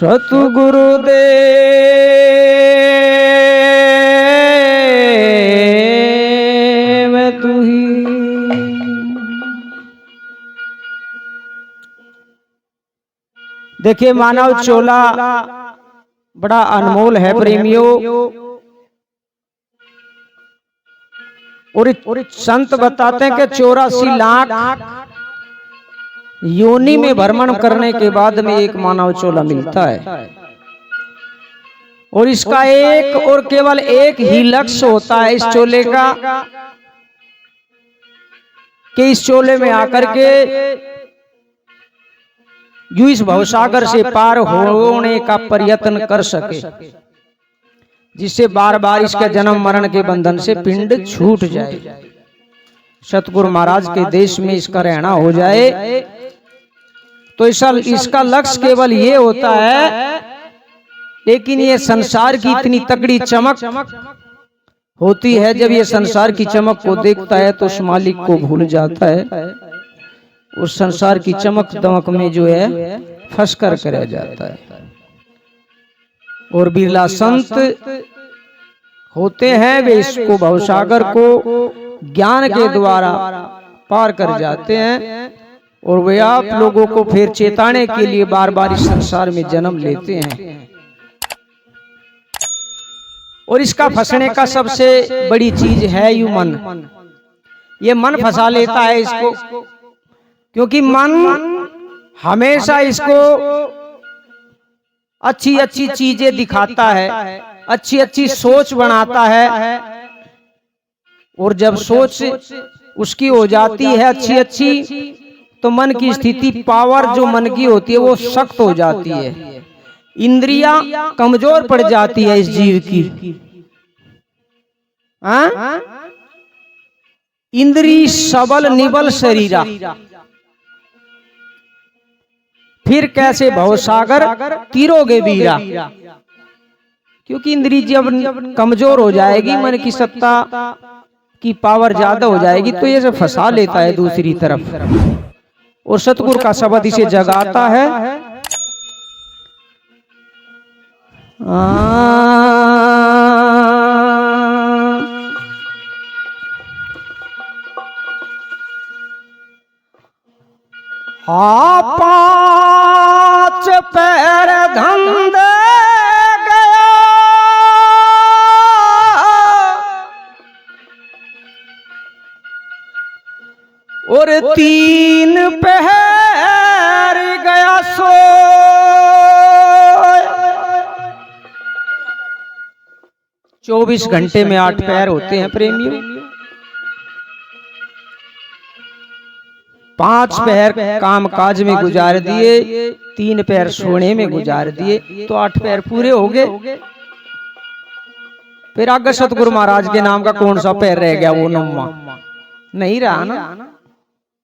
सतगुरुदेव तू ही। देखिए मानव चोला बड़ा अनमोल है प्रेमियों, और संत बताते हैं कि 84 लाख योनि में भ्रमण करने के बाद में एक मानव चोला मिलता है, और इसका एक और केवल एक ही लक्ष्य होता है इस चोले का, कि इस चोले में आकर के यूं इस भवसागर से पार होने का प्रयत्न कर सके, जिससे बार बार इसके जन्म मरण के बंधन से पिंड छूट जाए, सतगुरु महाराज के देश में इसका रहना हो जाए। तो इसका लक्ष्य केवल ये होता है, लेकिन ये संसार की इतनी तगड़ी चमक होती है, जब ये संसार की चमक को देखता है तो उस मालिक को भूल जाता है, उस संसार की चमक दमक में जो है फंस कर रह जाता है। और बिरला संत होते हैं, वे इसको भवसागर को ज्ञान के द्वारा पार कर जाते हैं, और वे आप लोगों को फिर चेताने के लिए बार बार इस संसार में जन्म लेते हैं। और इसका फंसने का सबसे बड़ी चीज है यू मन। ये मन फंसा लेता है इसको, क्योंकि मन हमेशा इसको अच्छी अच्छी चीजें दिखाता है, अच्छी अच्छी सोच बनाता है, और जब सोच उसकी हो जाती है अच्छी अच्छी, तो मन की स्थिति, पावर जो मन की होती है वो सख्त हो जाती है, इंद्रियां कमजोर पड़ जाती है इस जीव की। इंद्री सबल निबल शरीरा, फिर कैसे भवसागर तीरोगे वीरा। क्योंकि इंद्री जब कमजोर हो जाएगी, मन की सत्ता की पावर ज्यादा हो जाएगी, तो ये सब फंसा लेता है दूसरी तरफ। और सतगुरु का शब्द इसे जगाता है। पांच पैर धंधे गया, और 3 पैर गया सो। 24 घंटे में 8 पैर होते हैं प्रेमियों। 5 पैर काम काज में गुजार दिए, 3 पैर सोने में गुजार दिए, तो 8 पैर पूरे हो गए। फिर आगे सतगुरु महाराज के नाम का कौन सा पैर रह गया? वो 9वां नहीं रहा ना।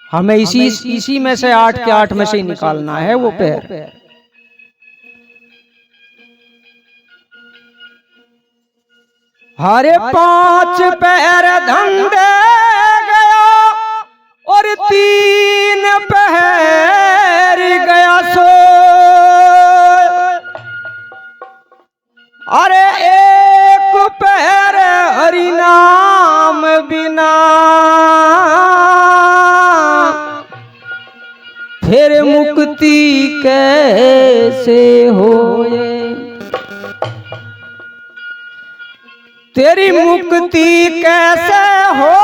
हमें इसी में से 8 के 8 में से ही निकालना है वो पैर। हरे 5 पैर धंधे गया, और 3 पैर गया सो। अरे 1 पैर हरि नाम बिना, फिर मुक्ति कैसे होए। तेरी मुक्ति कैसे हो,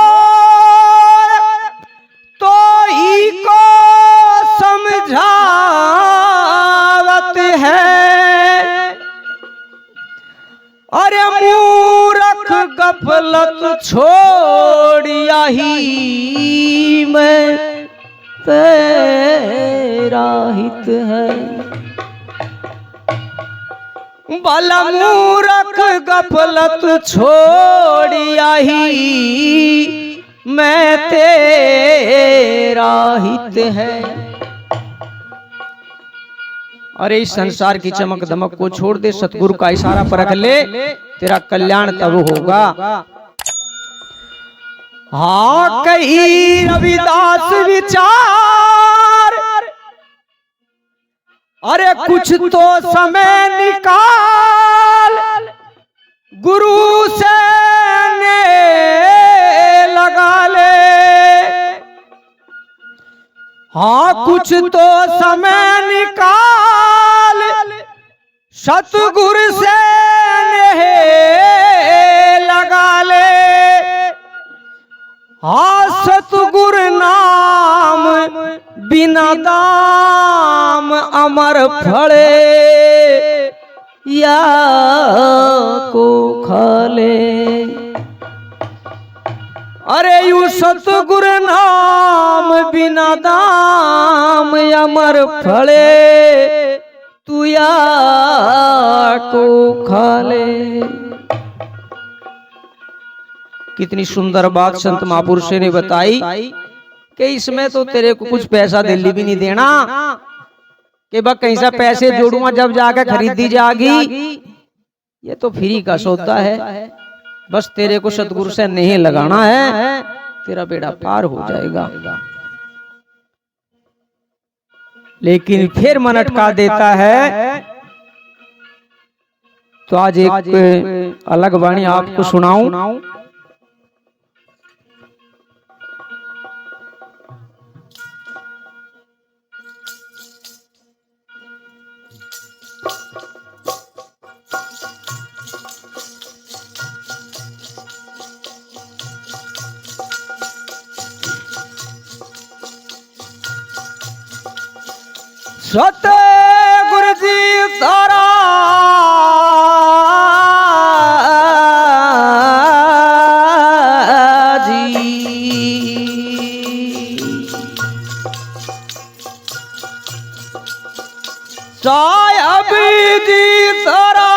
तो ही को समझावत है। अरे मूर्ख गफलत छोड़िया ही मैं तेरा हित है। भला मूर्ख गफलत छोड़िया ही मैं तेरा हित है। अरे इस संसार की चमक दमक को छोड़ दे, सतगुरु का इशारा परख ले, तेरा कल्याण तब होगा। हाँ कही रविदास विचार, अरे कुछ तो समय निकाल गुरु से ने लगा ले। हाँ कुछ तो समय निकाल सतगुरु से ने लगा ले। हाँ सतगुरु नाम बिना दाम अमर फले या को खाले। अरे यू सतगुरु नाम बिना दाम अमर फले तू या को खाले। कितनी सुंदर बात संत महापुरुष ने बताई कि इसमें तो तेरे को कुछ पैसा दिल्ली भी नहीं देना कि बस कहीं से पैसे जोड़ूंगा जब जाके खरीदी जाएगी। ये तो फ्री का सौदा है, बस तेरे को सतगुरु से नहीं लगाना है, तेरा बेड़ा पार हो जाएगा। लेकिन फिर मन अटका देता है। तो आज एक अलग वाणी आपको सुनाऊं। सतगुरु जी तारा जी साहिब जी तारा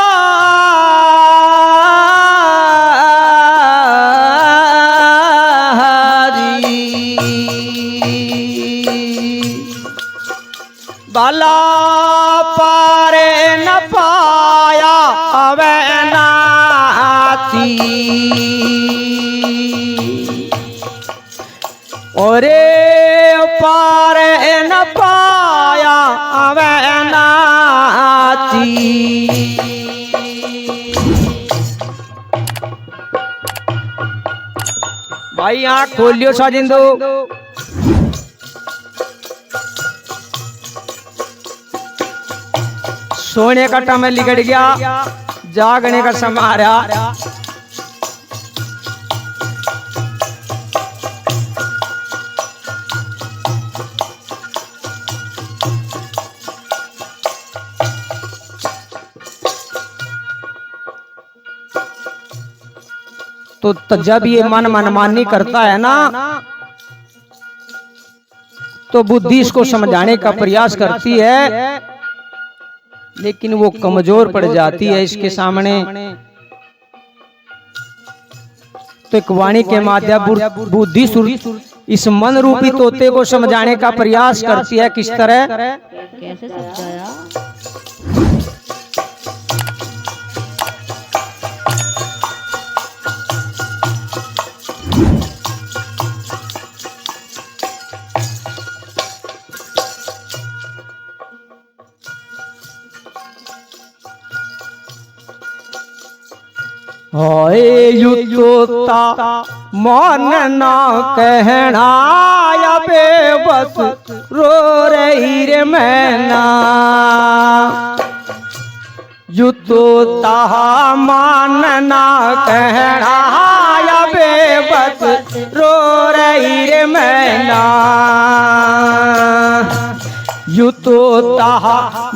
बाला पारे न पाया अवे नाती। ओरे पारे न पाया अवे नाती। भाई आँख खोलियो साजिंदो। सोने का टाइम लिगड़ गया, जागने का समय आ रहा। तो जब ये मन मनमानी करता है ना, तो बुद्धि इसको समझाने का प्रयास करती है, लेकिन वो कमजोर पड़ जाती है इसके सामने। तो एक वाणी के माध्यम बुद्धि इस मन रूपी तोते को समझाने का प्रयास करती है। किस तरह? कैसे समझाया? हाय युतोता मन ना कहना या बेबस रो रही रे मैना। युतोता मन ना कहना या बेबस रो रही रे मैना। युतोता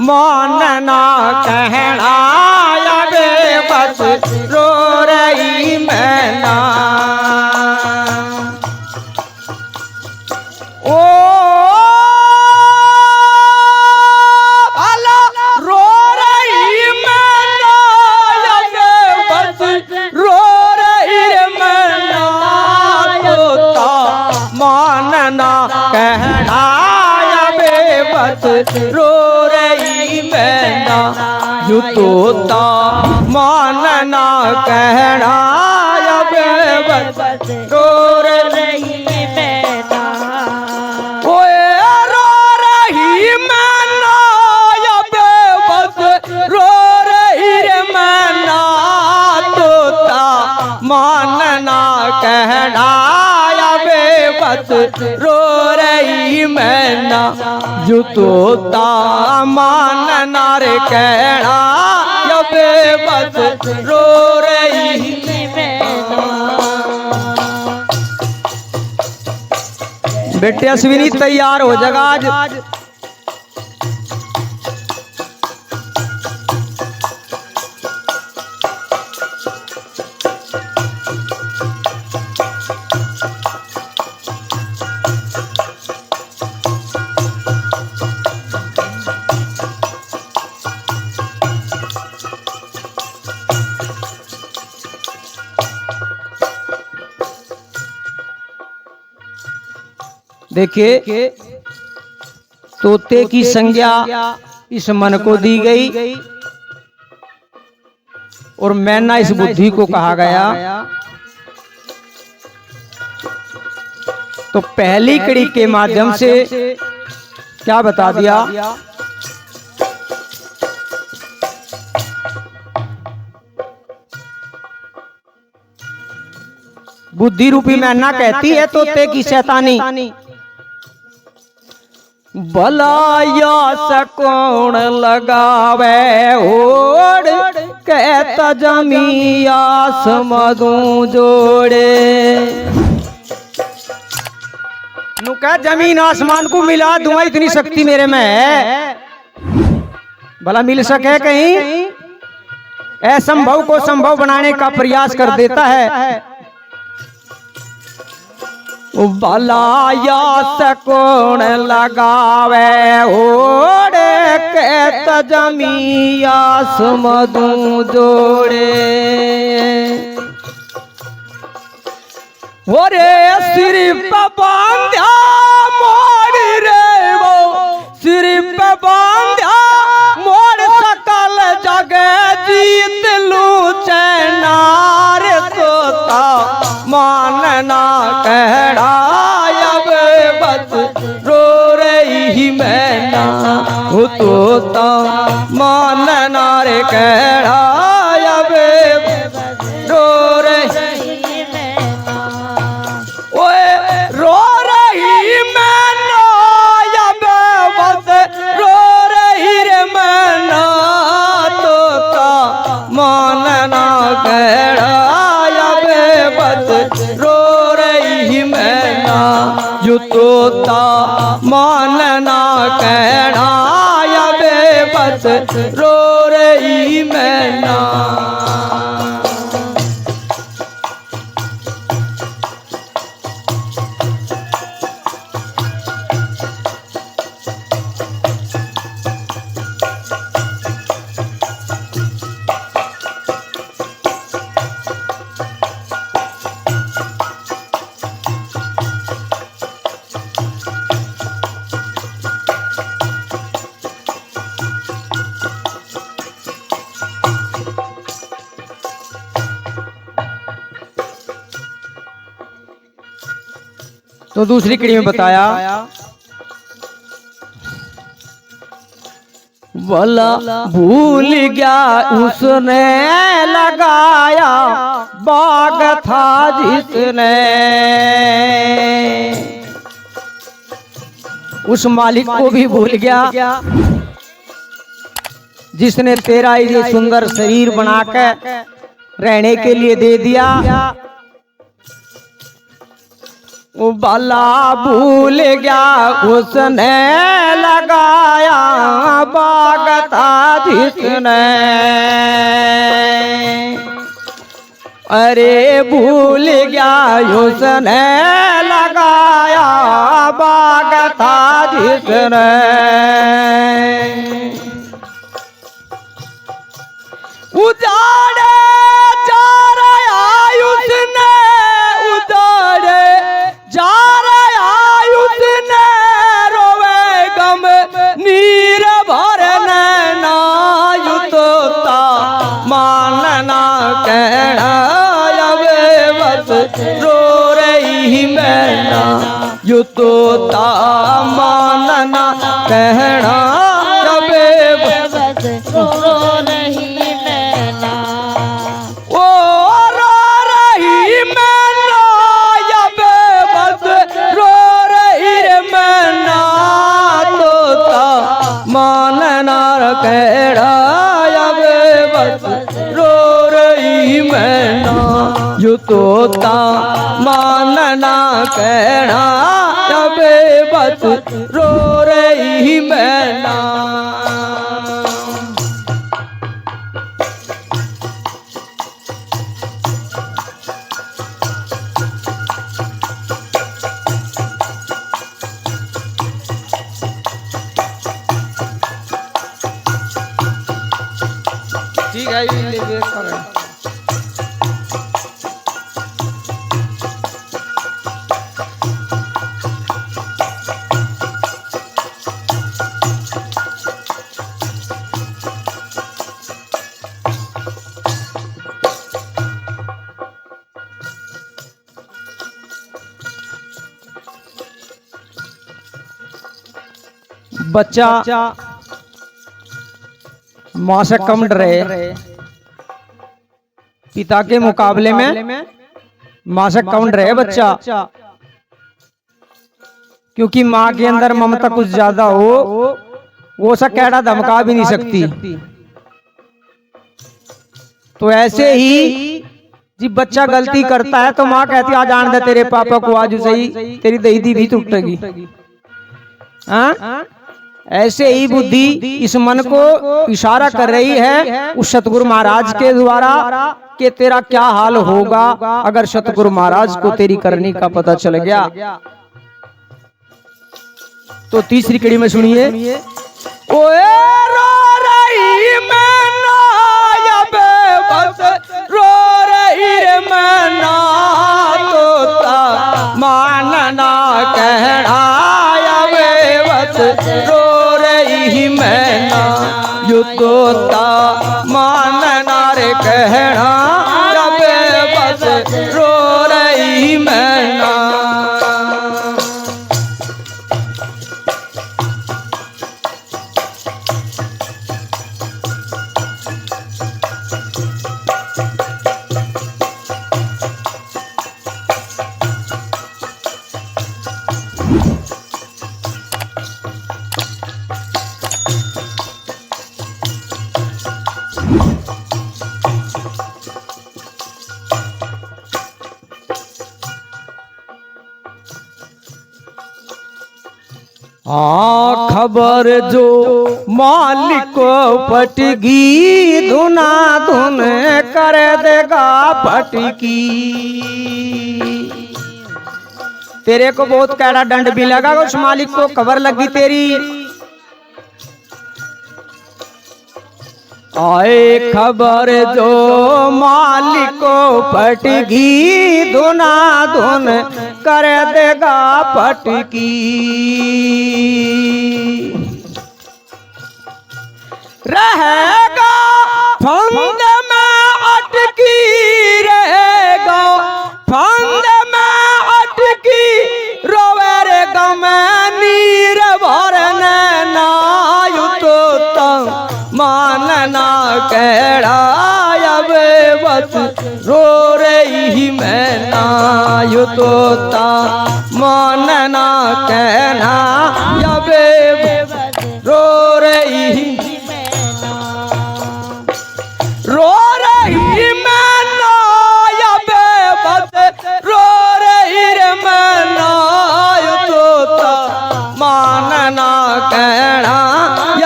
मन ना कहना या बेबस रो रही मैना। ओ भला रो रही मैना या बेबस रो रही मैना। युतोता मन ना कहना या बेबस रो रही मैना। युतोता मन ना कहना या बेबस रो रही मैना। ओए रो रही मैना या यू तोता मान नारे कहना या बेबस रो रही बेटे अश्विनी तैयार हो जगा आज। देखिए तोते की संज्ञा इस मन को दी गई और मैना इस बुद्धि को कहा गया। तो पहली कड़ी के माध्यम से क्या बता दिया? बुद्धि रूपी मैना कहती है तोते की शैतानी भलाया सकौन लगावे ओढ़ कहता जमी आसमदू जोड़े। नु कह जमीन आसमान को मिला दूंगा इतनी शक्ति मेरे में है, भला मिल सके कहीं? असंभव को संभव बनाने का प्रयास कर देता है। भलाया सकौन लगावे ओढ़ कहता जमी आसमदू जोड़े। ओरे सिर पे बांधा मोड़ रे वो सिर पे बांधा मोड़ सकल जगह जीत लू चैनार तोता मानना कहड़ा अब बस रो रही मैना वो तोता मानना रे कहड़ा अब रो रही ओए रो रही मैना अब बस रो रही रे मैना तोता मानना कहड़ा रो रही मैना यू तोता मानना कहना या बेबस रो रही मैना। तो दूसरी कड़ी में बताया भला भूल गया उसने लगाया बाग था जिसने, उस मालिक को भी भूल गया जिसने तेरा ये सुंदर शरीर बनाकर रहने के लिए दे दिया। वो भला भूल गया उसने लगाया बाग था जिसने, अरे भूल गया उसने लगाया बाग था जिसने। उजाड़े जा रहा उसने उजाड़े जा रहा उसने रोवे गम नीर भरने ना यू तोता मानना कहना बस रो रही मैना यू तोता मानना कहना बस रो रही मैना। ओ रो रही मैना या बस रो रही मैना तोता मानना कहड़ा अब बस रो रही मैना यू तोता मानना कहड़ा अब बस रो रही मैना। ठीक है ये बच्चा माँ से कम डरे, पिता के मुकाबले में माँ से कम डरे बच्चा, क्योंकि माँ के अंदर ममता कुछ ज्यादा हो वो सा कैड़ा धमका भी नहीं सकती। तो ऐसे ही जब बच्चा गलती करता है तो माँ कहती है आज आन दे तेरे पापा को, आज सही तेरी दहीदी भी टूटेगी। हाँ, ऐसे ही बुद्धि इस मन को इशारा कर रही है उस सतगुरु महाराज के द्वारा कि तेरा क्या हाल होगा अगर सतगुरु महाराज को तेरी करनी का पता चल गया। तो तीसरी कड़ी में सुनिए, ओए रो रही मैना बस रो रही रे मैना तोता मानना कहड़ा बस रो रही मैना यू तोता मानना रे कहना बस रो रही मैना। हाँ खबर जो मालिक को पटगी धुना धुन कर देगा पटकी। तेरे को बहुत कैड़ा दंड भी लगा, उस मालिक को खबर लगी तेरी। आए खबर जो मालिक को पटगी धुना धुन कर देगा पटकी। रहेगा फंद में अटकी, रहेगा फंद में अटकी रोवे रे गम नीर भरने नायु तो मानना कहड़ा अब बस रो रही मैना यू तोता मानना कहना अब रो रही रो रही मैना अब बस रो रही रे मैना यू तोता मानना कहना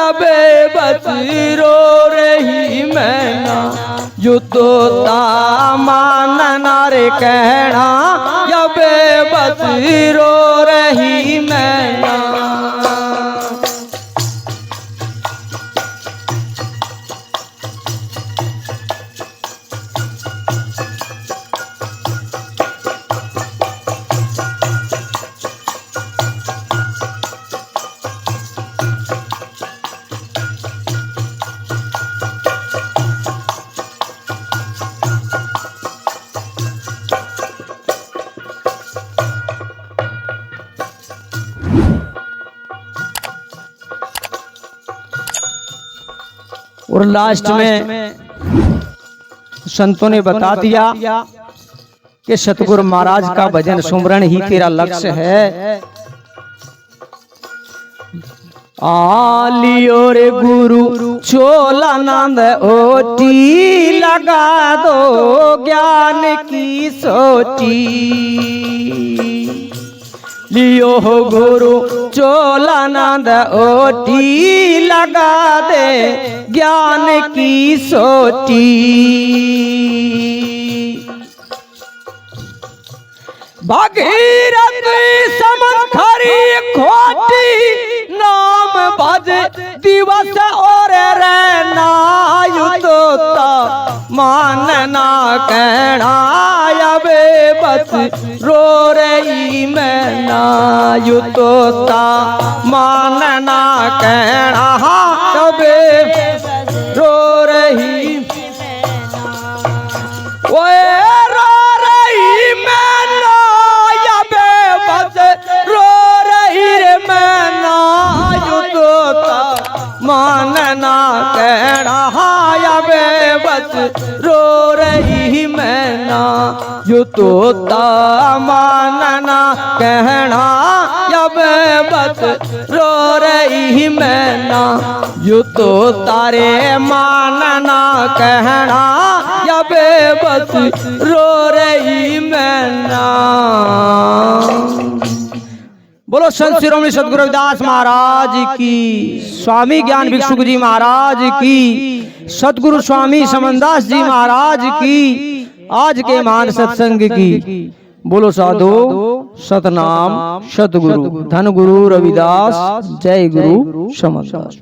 अब बस रो रही मैना यू तोता मानना रे कहना अब बस रो रही मैना। और लास्ट में संतों ने बता दिया कि सतगुरु महाराज का भजन सुमरण ही तेरा लक्ष्य है। आलियो रे गुरु चोलानंद ओटी लगा दो ज्ञान की सोटी। लियो हो गुरु चोलानंद ओटी लगा दे ज्ञान की सोटी। भगीरथ समन खरी खोटी नाम भज दिवस और रहना युतोता मानना कहना अबे बस रो रही मैं ना युतोता मानना कहना अबे रो रही ओए रो रही मैं ना अबे बस रो रही रे मैं ना युतोता मानना कह रहा अबे बस रो रही मैं ना युतोता मानना कहना अबे बस रो रही मैं ना युतोता रे मानना कहना अबे बस रो रही मैं ना। बोलो संत शिरोमणि सद्गुरु रविदास महाराज की, स्वामी ज्ञान भिक्षुक जी महाराज की, सद्गुरु स्वामी समनदास जी महाराज की, आज के महान सत्संग की। बोलो साधु सतनाम सतगुरु धन गुरु रविदास, जय गुरु समनदास।